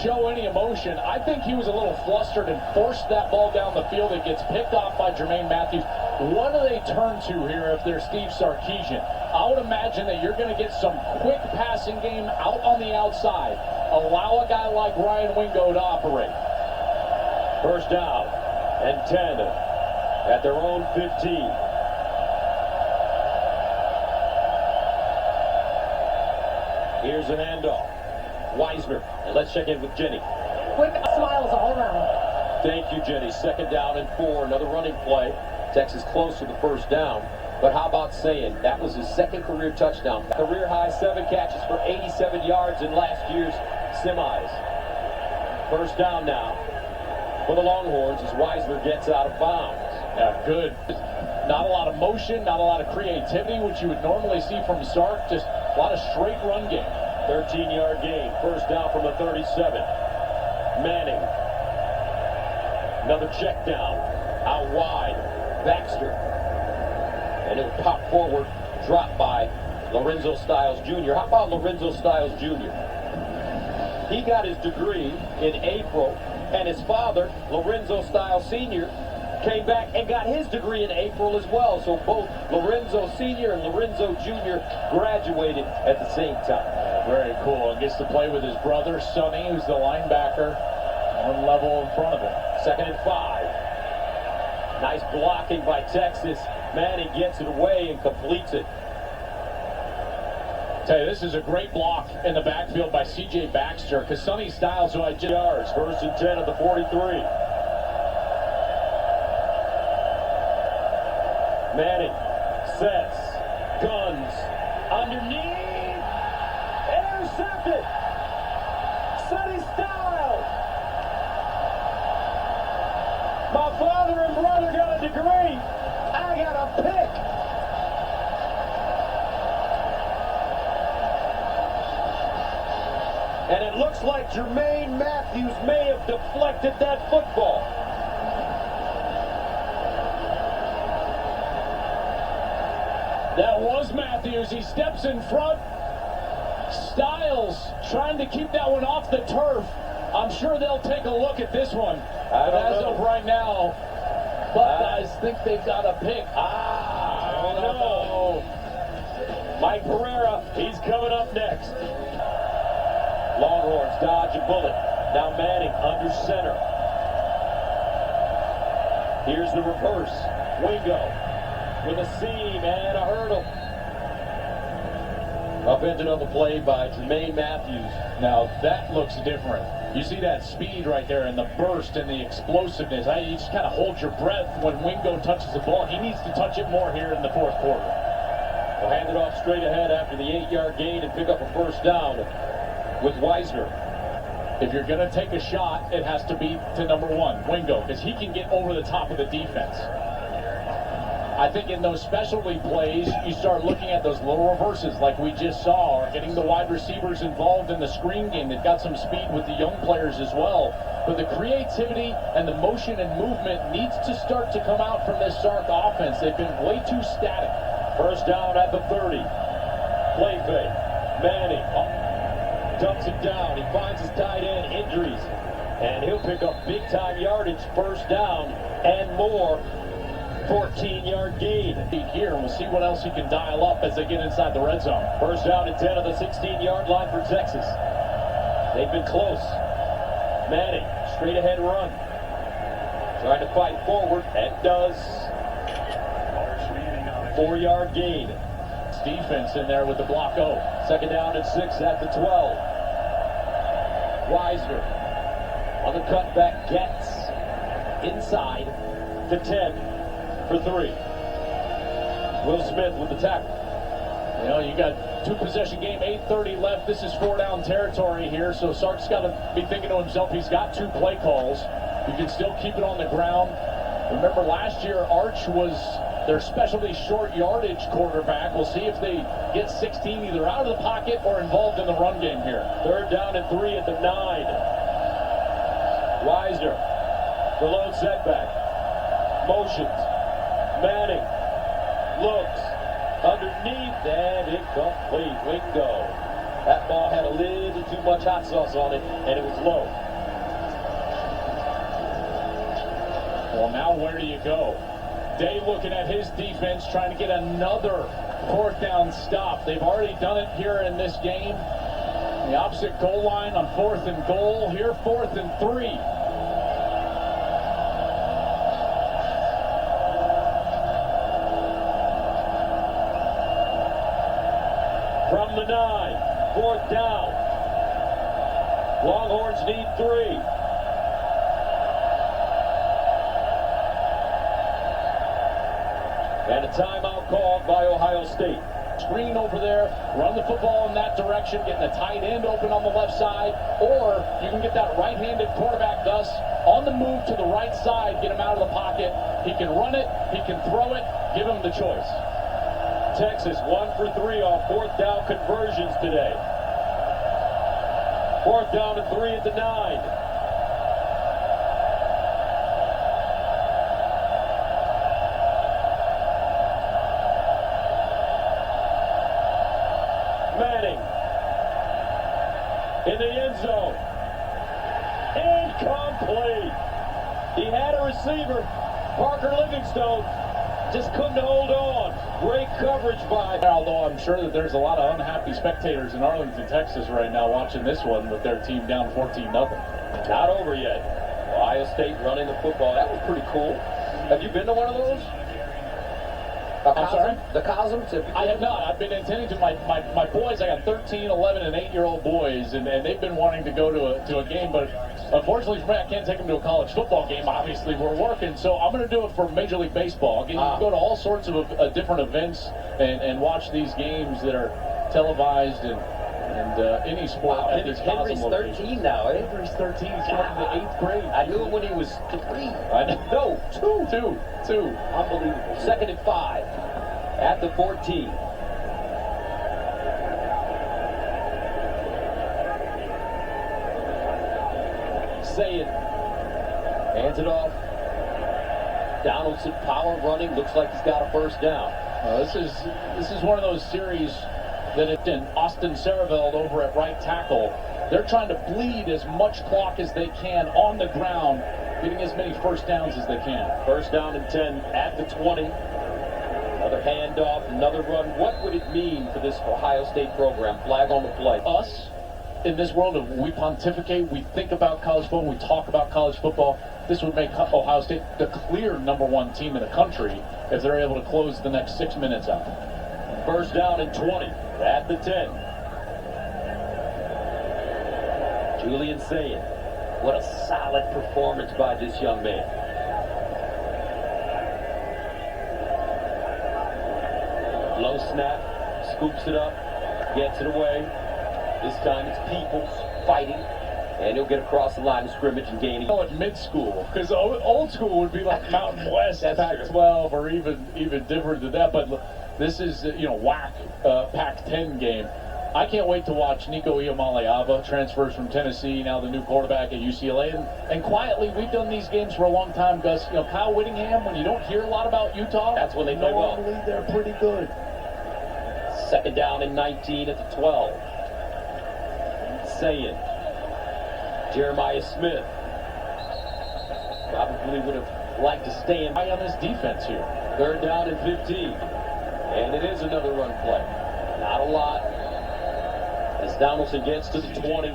S2: show any emotion. I think he was a little flustered and forced that ball down the field. It gets picked off by Jermaine Matthews. What do they turn to here if they're Steve Sarkisian? I would imagine that you're going to get some quick passing game out on the outside. Allow a guy like Ryan Wingo to operate.
S1: First down and 10 at their own 15. Here's an handoff. Weisner. And let's check in with Jenny.
S4: Quick smiles all around.
S1: Thank you, Jenny. 2nd down and 4. Another running play. Texas close to the first down. But how about saying that was his 2nd career touchdown? Career high 7 catches for 87 yards in last year's semis. First down now for the Longhorns as Weisner gets out of bounds.
S2: Yeah, good. Not a lot of motion, not a lot of creativity, which you would normally see from Sark. Just a lot of straight run game.
S1: 13-yard gain. First down from the 37. Manning. Another check down. Out wide. Baxter. And it'll pop forward. Dropped by Lorenzo Styles Jr. How about Lorenzo Styles Jr.? He got his degree in April, and his father, Lorenzo Styles Sr., came back and got his degree in April as well. So both Lorenzo Sr. and Lorenzo Jr. graduated at the same time.
S2: Very cool. And gets to play with his brother, Sonny, who's the linebacker, one level in front of him.
S1: 2nd and 5. Nice blocking by Texas. Manning gets it away and completes it.
S2: Tell you, this is a great block in the backfield by C.J. Baxter, because Sonny Styles, who I just...
S1: Yards, 1st and 10 at the 43. Manning sets, guns, underneath, intercepted. Sonny Styles. My father and brother got a degree. I got a pick. And it looks like Jermaine Matthews may have deflected that football.
S2: That was Matthews. He steps in front. Styles trying to keep that one off the turf. I'm sure they'll take a look at this one. But as of right now, Buckeyes think they've got a pick.
S1: I don't know. Mike Pereira, he's coming up next. Longhorns dodge a bullet. Now Manning under center. Here's the reverse. Wingo with a seam and a hurdle. Upended on the play by Jermaine Matthews.
S2: Now that looks different. You see that speed right there and the burst and the explosiveness. You just kind of hold your breath when Wingo touches the ball. He needs to touch it more here in the 4th quarter.
S1: We'll hand it off straight ahead after the 8-yard gain and pick up a 1st down with Wisner.
S2: If you're going to take a shot, it has to be to number 1, Wingo, because he can get over the top of the defense. I think in those specialty plays, you start looking at those little reverses like we just saw, or getting the wide receivers involved in the screen game. They've got some speed with the young players as well. But the creativity and the motion and movement needs to start to come out from this Sark offense. They've been way too static.
S1: 1st down at the 30. Play fake. Manning dumps it down. He finds his tight end. Injuries. And he'll pick up big-time yardage. 1st down and more. 14-yard gain.
S2: Here, we'll see what else he can dial up as they get inside the red zone.
S1: 1st down and 10 on the 16-yard line for Texas. They've been close. Manning, straight ahead run. Trying to fight forward, and does. 4-yard gain.
S2: Defense in there with the block O.
S1: 2nd down and 6 at the 12. Wisner on the cutback gets inside the 10 for 3. Will Smith with the tackle.
S2: You know, you got 2-possession game, 8:30 left. This is 4-down territory here, so Sark's got to be thinking to himself, he's got 2 play calls. You can still keep it on the ground. Remember last year, Arch was their specialty short yardage quarterback. We'll see if they get 16 either out of the pocket or involved in the run game here.
S1: 3rd down and 3 at the 9. Wisner, the lone setback. Motions. Manning looks underneath and incomplete. Wingo. That ball had a little too much hot sauce on it, and it was low.
S2: Well, now where do you go? Day looking at his defense, trying to get another 4th down stop. They've already done it here in this game. The opposite goal line on 4th and goal. Here, 4th and 3.
S1: From the 9, 4th down. Longhorns need 3. And a timeout called by Ohio State.
S2: Screen over there, run the football in that direction, getting a tight end open on the left side, or you can get that right-handed quarterback thus on the move to the right side, get him out of the pocket. He can run it, he can throw it, give him the choice.
S1: Texas 1 for 3 on 4th down conversions today. 4th down and 3 at the 9. Manning in the end zone. Incomplete. He had a receiver, Parker Livingstone, just couldn't hold on. Great coverage by.
S2: Although I'm sure that there's a lot of unhappy spectators in Arlington, Texas right now watching this one with their team down 14-0.
S1: Not over yet. Ohio State running the football. That was pretty cool. Have you been to one of those?
S2: I'm sorry?
S1: The Cosms?
S2: I have not. I've been intending to. My boys, I got 13, 11, and 8-year-old boys, and they've been wanting to go to a game, but unfortunately for me, I can't take them to a college football game. Obviously, we're working, so I'm going to do it for Major League Baseball. You can go to all sorts of different events and watch these games that are televised and any sport.
S1: Wow, Henry's 13 now, eh?
S2: Henry's 13. He's going to the 8th grade.
S1: I knew him when he was 3.
S2: No, 2.
S1: Unbelievable. 2nd and 5 at the 14. Saying, hands it off. Donaldson power running. Looks like he's got a first down.
S2: This is one of those series that it's in. Austin Saraveld over at right tackle. They're trying to bleed as much clock as they can on the ground, getting as many first downs as they can.
S1: First down and 10 at the 20. Another handoff, another run. What would it mean for this Ohio State program? Flag on the play.
S2: Us, in this world of we pontificate, we think about college football, we talk about college football, this would make Ohio State the clear #1 team in the country if they're able to close the next 6 minutes out.
S1: First down and 20 at the 10. Julian Sayin. What a solid performance by this young man. Low snap, scoops it up, gets it away. This time it's Peoples fighting, and he'll get across the line of scrimmage and gain.
S2: At mid-school, because old school would be like Mountain West, Pac-12, or even different than that. But this is WAC Pac-10 game. I can't wait to watch Nico Iamaleava, transfers from Tennessee, now the new quarterback at UCLA. And quietly, we've done these games for a long time, Gus. Kyle Whittingham, when you don't hear a lot about Utah,
S1: that's when they play well.
S2: Normally they're pretty good.
S1: 2nd down and 19 at the 12. Saying, Jeremiah Smith probably would have liked to stay in
S2: on this defense here.
S1: 3rd down and 15. And it is another run play. Not a lot. As Donaldson gets to the 20.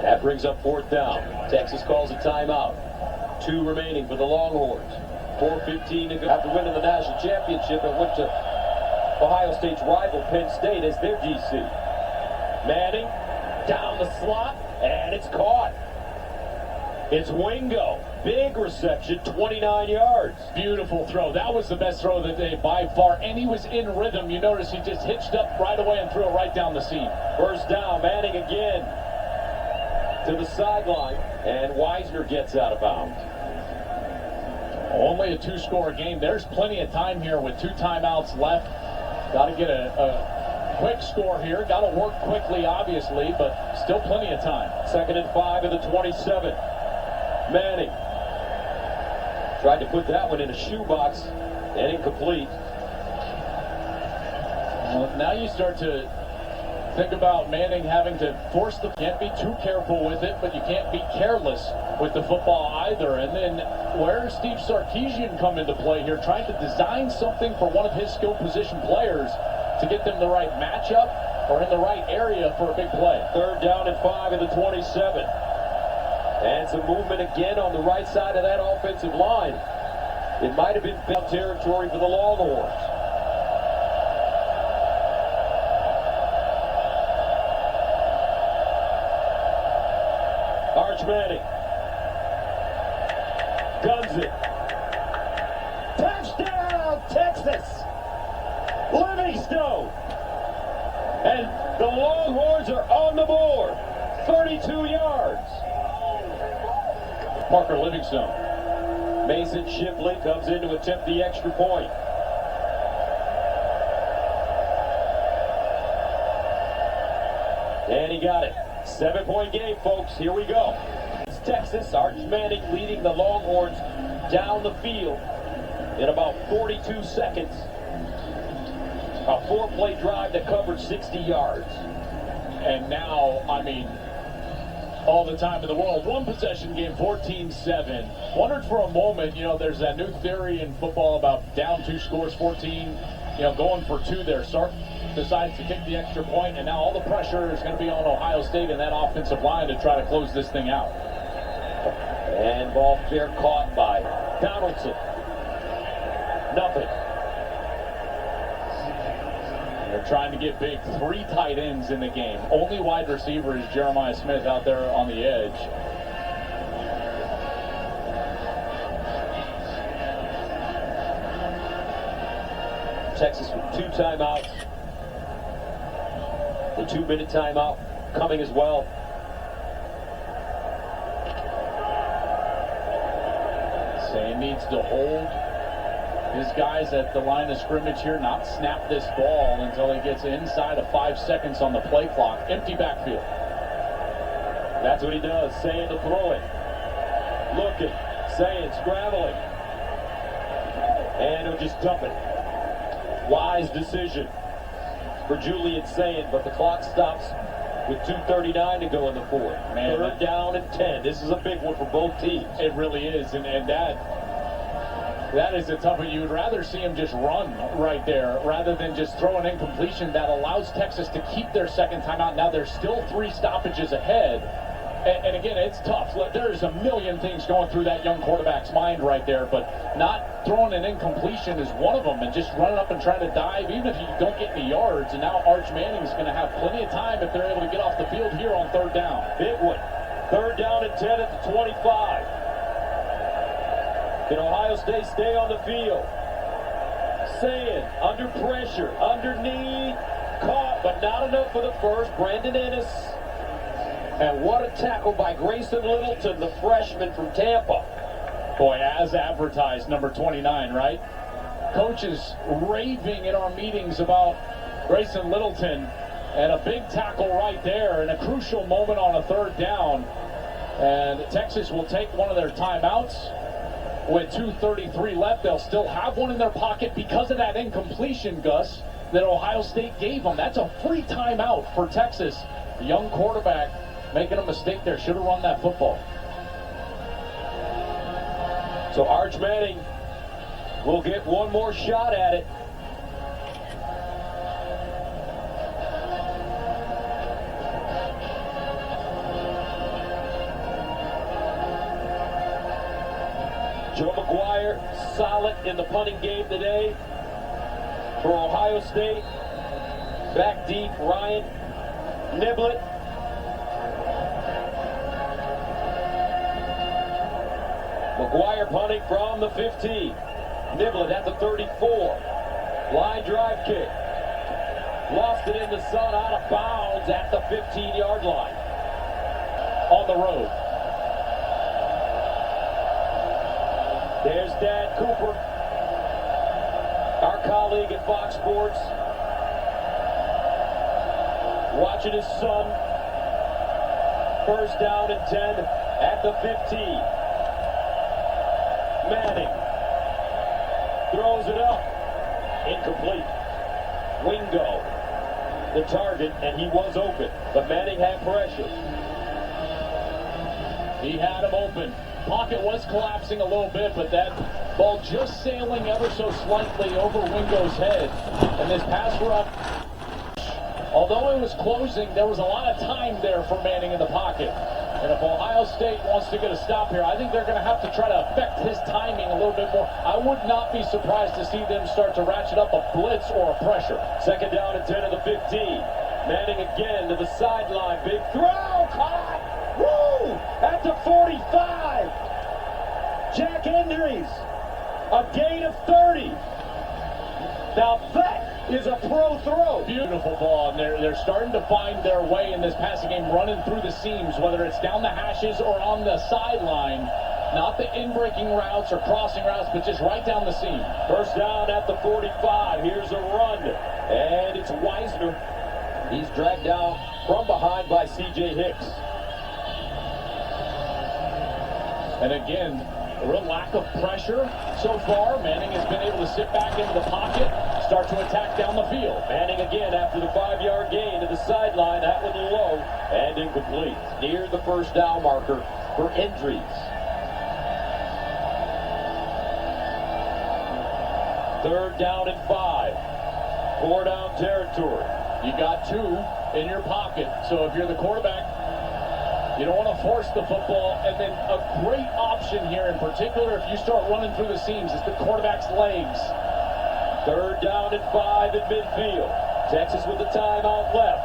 S1: That brings up 4th down. Texas calls a timeout. 2 remaining for the Longhorns. 4:15 to go. After winning the national championship, it went to Ohio State's rival Penn State as their GC. Manning down the slot, and it's caught. It's Wingo. Big reception, 29 yards.
S2: Beautiful throw. That was the best throw of the day by far, and he was in rhythm. You notice he just hitched up right away and threw it right down the seam.
S1: First down, Manning again to the sideline, and Wisner gets out of bounds.
S2: Only a 2-score game. There's plenty of time here with 2 timeouts left. Got to get a quick score here. Got to work quickly, obviously, but still plenty of time.
S1: 2nd and 5 at the 27. Manning tried to put that one in a shoebox and incomplete.
S2: Well, now you start to think about Manning having to force the... Can't be too careful with it, but you can't be careless with the football either. And then where's Steve Sarkisian come into play here, trying to design something for one of his skill position players to get them the right matchup or in the right area for a big play.
S1: 3rd down and 5 at the 27. And some movement again on the right side of that offensive line. It might have been big territory for the Longhorns. Arch Manning guns it. Touchdown, Texas! Livingstone! And the Longhorns are on the board. 32 yards.
S2: Parker Livingstone.
S1: Mason Shipley comes in to attempt the extra point. And he got it. 7-point game, folks. Here we go. It's Texas. Arch Manning leading the Longhorns down the field in about 42 seconds. A 4-play drive that covered 60 yards.
S2: And now, I mean, all the time in the world. 1-possession game, 14-7. Wondered for a moment, there's that new theory in football about down 2 scores, 14, going for 2 there. Sark decides to kick the extra point, and now all the pressure is going to be on Ohio State and that offensive line to try to close this thing out.
S1: ball fair caught by Donaldson. Nothing.
S2: They're trying to get big. 3 tight ends in the game. Only wide receiver is Jeremiah Smith out there on the edge.
S1: Texas with 2 timeouts. The 2-minute timeout coming as well.
S2: Say needs to hold his guys at the line of scrimmage here, not snap this ball until he gets inside of 5 seconds on the play clock. Empty backfield.
S1: That's what he does. Saying to throw it. Looking. Saying, scrambling. And he'll just dump it. Wise decision for Julian Saying, but the clock stops with 2:39 to go in the 4th.
S2: Man,
S1: 3rd down and 10. This is a big one for both teams.
S2: It really is, and that is a tough one. You would rather see him just run right there rather than just throw an incompletion that allows Texas to keep their second timeout. Now there's still 3 stoppages ahead. And again, it's tough. There's a million things going through that young quarterback's mind right there, but not throwing an incompletion is one of them, and just running up and trying to dive, even if you don't get any yards. And now Arch Manning's going to have plenty of time if they're able to get off the field here on 3rd down.
S1: Big one. 3rd down and 10 at the 25. Can Ohio State stay on the field? Saying, under pressure, underneath, caught, but not enough for the first. Brandon Ennis. And what a tackle by Grayson Littleton, the freshman from Tampa.
S2: Boy, as advertised, number 29, right? Coach is raving in our meetings about Grayson Littleton, and a big tackle right there in a crucial moment on a 3rd down. And Texas will take one of their timeouts. With 2:33 left, they'll still have one in their pocket because of that incompletion, Gus, that Ohio State gave them. That's a free timeout for Texas. The young quarterback making a mistake there. Should have run that football.
S1: So Arch Manning will get one more shot at it. Joe McGuire, solid in the punting game today for Ohio State. Back deep, Ryan Niblett. McGuire punting from the 15. Niblett at the 34. Line drive kick. Lost it in the sun, out of bounds at the 15-yard line.
S2: On the road.
S1: There's Dan Cooper, our colleague at Fox Sports, watching his son. 1st down and 10 at the 15. Manning throws it up. Incomplete. Wingo, the target, and he was open, but Manning had pressure.
S2: He had him open. Pocket was collapsing a little bit, but that ball just sailing ever so slightly over Wingo's head. And this pass rush, although it was closing, there was a lot of time there for Manning in the pocket. And if Ohio State wants to get a stop here, I think they're going to have to try to affect his timing a little bit more. I would not be surprised to see them start to ratchet up a blitz or a pressure.
S1: 2nd down and 10 of the 15. Manning again to the sideline. Big throw. Caught. Woo! At the 45. Jack Hendries. A gain of 30. Now that is a pro throw.
S2: Beautiful ball, and they're starting to find their way in this passing game, running through the seams, whether it's down the hashes or on the sideline. Not the in-breaking routes or crossing routes, but just right down the seam.
S1: 1st down at the 45. Here's a run, and it's Wisner. He's dragged down from behind by C.J. Hicks.
S2: And again, a real lack of pressure so far. Manning has been able to sit back into the pocket, start to attack down the field.
S1: Manning again after the 5-yard gain to the sideline. That one low and incomplete. Near the 1st down marker for Hendries. 3rd down and 5. 4-down territory.
S2: You got 2 in your pocket, so if you're the quarterback, you don't want to force the football. And then a great option motion here, in particular if you start running through the seams. It's the quarterback's legs.
S1: 3rd down and 5 at midfield. Texas with the timeout left.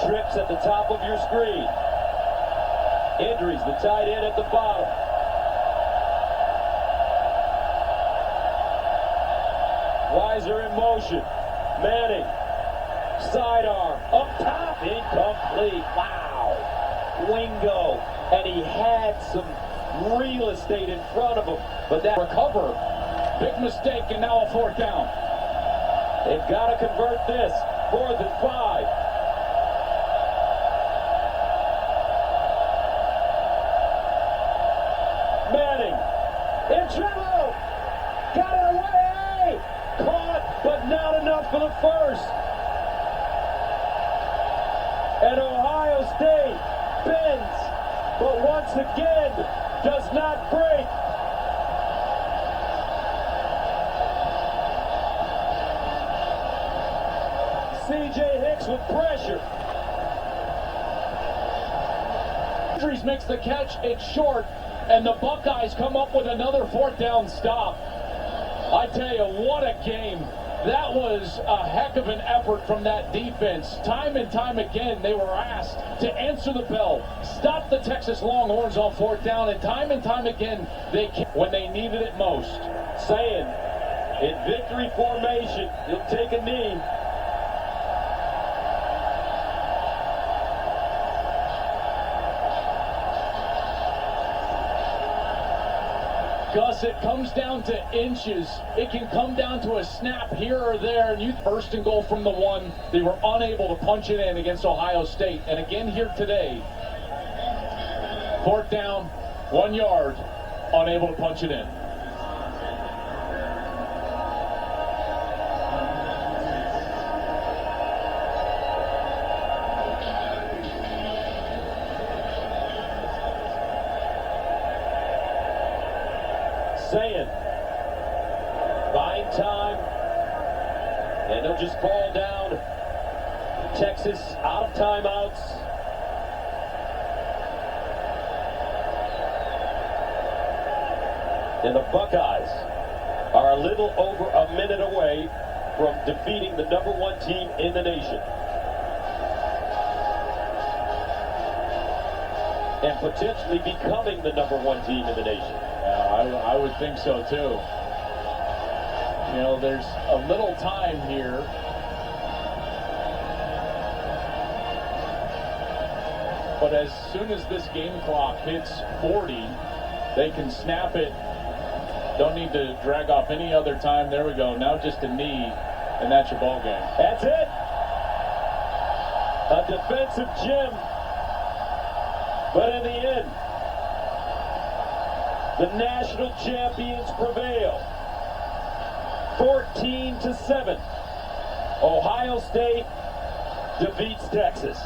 S1: Trips at the top of your screen. Idris, the tight end, at the bottom. Weiser in motion. Manning. Sidearm. Up top. Incomplete. Wow. Wingo. And he had some real estate in front of him. But that
S2: Recover. Big mistake, and now a 4th down.
S1: they've got to convert this. 4th and 5. Manning. In trouble. Got it away. Caught, but not enough for the first. And Ohio State bends, but once again does not break. C.J. Hicks with pressure.
S2: Idris makes the catch. It's short, and the Buckeyes come up with another 4th down stop. I tell you, what a game. That was a heck of an effort from that defense. Time and time again, they were asked to answer the bell, stop the Texas Longhorns on 4th down, and time again, they came when they needed it most.
S1: Saying, in victory formation, he'll take a knee.
S2: Gus, it comes down to inches. It can come down to a snap here or there, and you 1st and goal from the 1. They were unable to punch it in against Ohio State. And again here today, 4th down, 1 yard, unable to punch it in.
S1: Saying, buying time, and they'll just fall down. Texas out of timeouts. And the Buckeyes are a little over a minute away from defeating the #1 team in the nation. And potentially becoming the #1 team in the nation.
S2: I would think so too. You know, there's a little time here. But as soon as this game clock hits 40, they can snap it. Don't need to drag off any other time. There we go. Now just a knee, and that's your ball game.
S1: That's it. A defensive gem. But in the end, the national champions prevail. 14-7. Ohio State defeats Texas.